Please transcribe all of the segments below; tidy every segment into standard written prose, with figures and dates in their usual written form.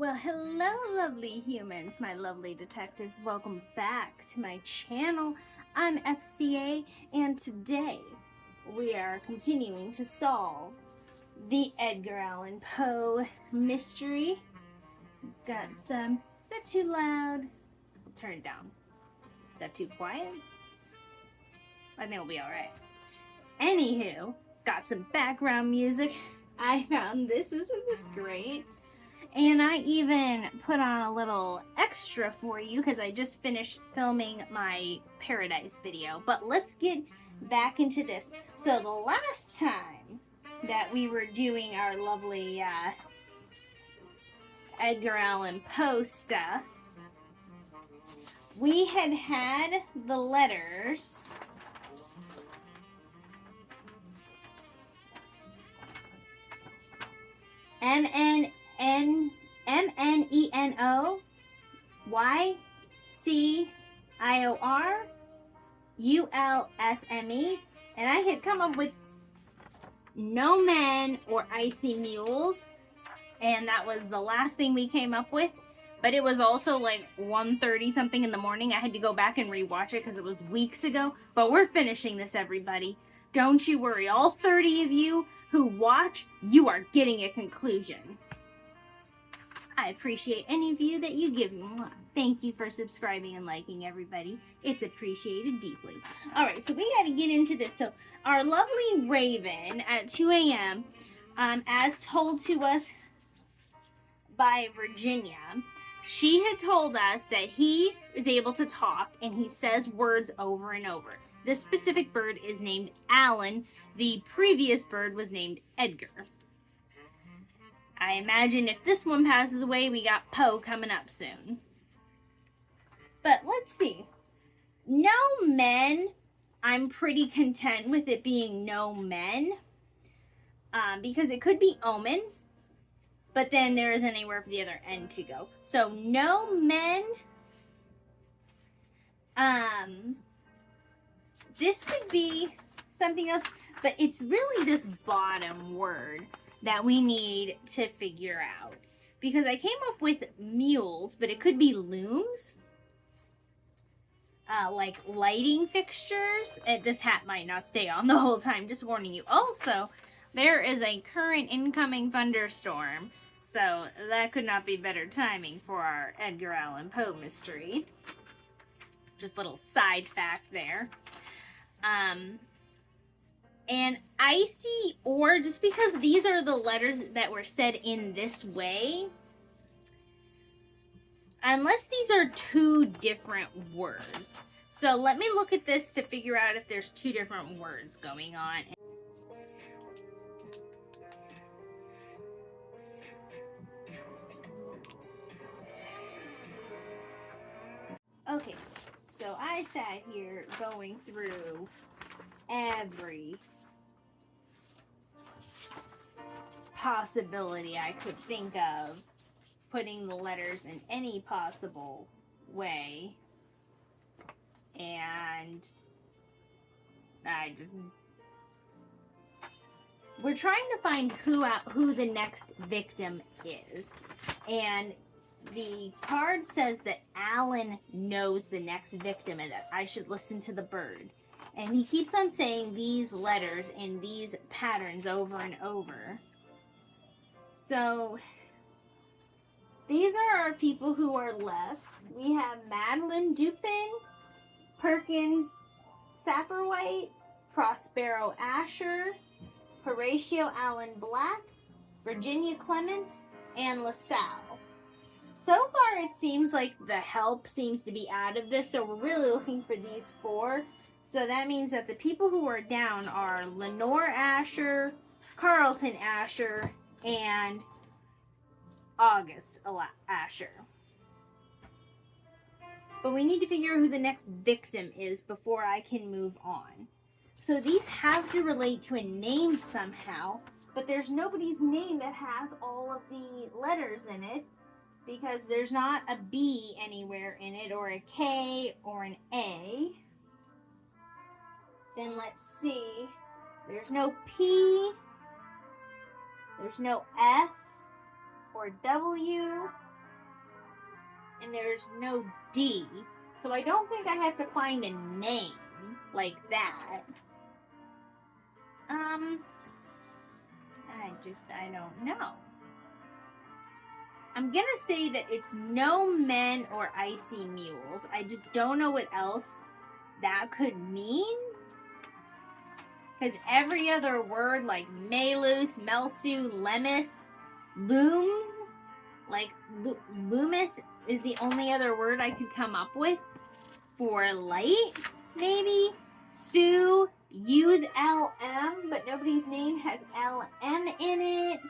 Well, hello, lovely humans, my lovely detectives. Welcome back to my channel. I'm FCA, and today we are continuing to solve the Edgar Allan Poe mystery. Got some. Is that too loud? I'll turn it down. Is that too quiet? I think it'll be alright. Anywho, got some background music. I found this. Isn't this great? And I even put on a little extra for you because I just finished filming my Paradise video. But let's get back into this. So the last time that we were doing our lovely Edgar Allan Poe stuff, we had the letters MNENO YCIOR ULSME, and I had come up with no men or icy mules, and that was the last thing we came up with. But it was also like 1:30 something in the morning. I had to go back and rewatch it because it was weeks ago. But we're finishing this, everybody. Don't you worry. All 30 of you who watch, you are getting a conclusion. I appreciate any of you that you give me. Thank you for subscribing and liking, everybody. It's appreciated deeply. Alright, so we had to get into this. So our lovely Raven at 2 a.m., as told to us by Virginia, she had told us that he is able to talk and he says words over and over. This specific bird is named Alan. The previous bird was named Edgar. I imagine if this one passes away, we got Poe coming up soon. But let's see. No men. I'm pretty content with it being no men. Because it could be omen. But then there isn't anywhere for the other end to go. So no men. This could be something else. But it's really this bottom word that we need to figure out. Because I came up with mules, but it could be looms. Like lighting fixtures. This hat might not stay on the whole time, just warning you. Also, there is a current incoming thunderstorm. So that could not be better timing for our Edgar Allan Poe mystery. Just a little side fact there. And icy or, just because these are the letters that were said in this way, unless these are two different words. So let me look at this to figure out if there's two different words going on. Okay, so I sat here going through every possibility I could think of, putting the letters in any possible way, and we're trying to find who the next victim is, and the card says that Alan knows the next victim and that I should listen to the bird. And he keeps on saying these letters in these patterns over and over. So, these are our people who are left. We have Madeline Dupin, Perkins Sapperwhite, Prospero Asher, Horatio Allen Black, Virginia Clements, and LaSalle. So far, it seems like the help seems to be out of this, so we're really looking for these four. So that means that the people who are down are Lenore Asher, Carlton Asher, and August Asher. But we need to figure out who the next victim is before I can move on. So these have to relate to a name somehow, but there's nobody's name that has all of the letters in it, because there's not a B anywhere in it, or a K, or an A. Then let's see. There's no P. There's no F or W and there's no D. So I don't think I have to find a name like that. I don't know. I'm gonna say that it's no men or icy mules. I just don't know what else that could mean. Because every other word like Melus, Melsu, Lemus, Looms, like Loomis is the only other word I could come up with for light, maybe. Sue, use LM, but nobody's name has LM in it.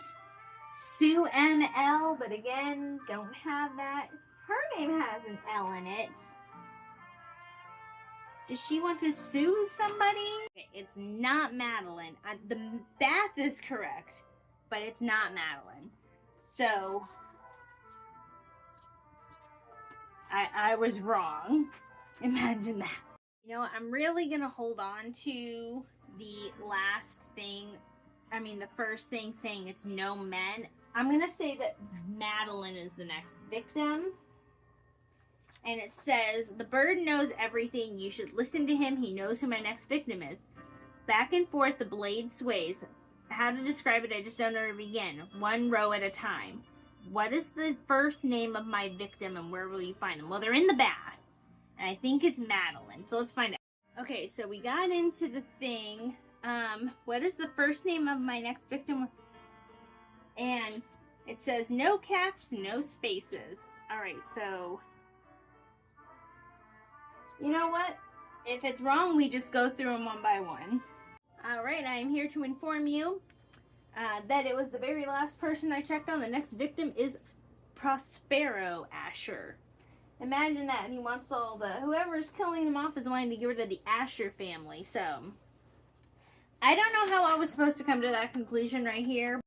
Sue ML, but again, don't have that. Her name has an L in it. Does she want to sue somebody? It's not Madeline. The math is correct, but it's not Madeline. So, I was wrong. Imagine that. You know, I'm really going to hold on to the last thing. I mean, the first thing saying it's no men. I'm going to say that Madeline is the next victim. And it says, the bird knows everything. You should listen to him. He knows who my next victim is. Back and forth, the blade sways. How to describe it, I just don't know where to begin. One row at a time. What is the first name of my victim and where will you find them? Well, they're in the bath. And I think it's Madeline. So let's find out. Okay, so we got into the thing. What is the first name of my next victim? And it says no caps, no spaces. Alright, so... You know what? If it's wrong, we just go through them one by one. Alright, I am here to inform you that it was the very last person I checked on. The next victim is Prospero Asher. Imagine that. He wants all the... Whoever's killing him off is wanting to get rid of the Asher family. So, I don't know how I was supposed to come to that conclusion right here.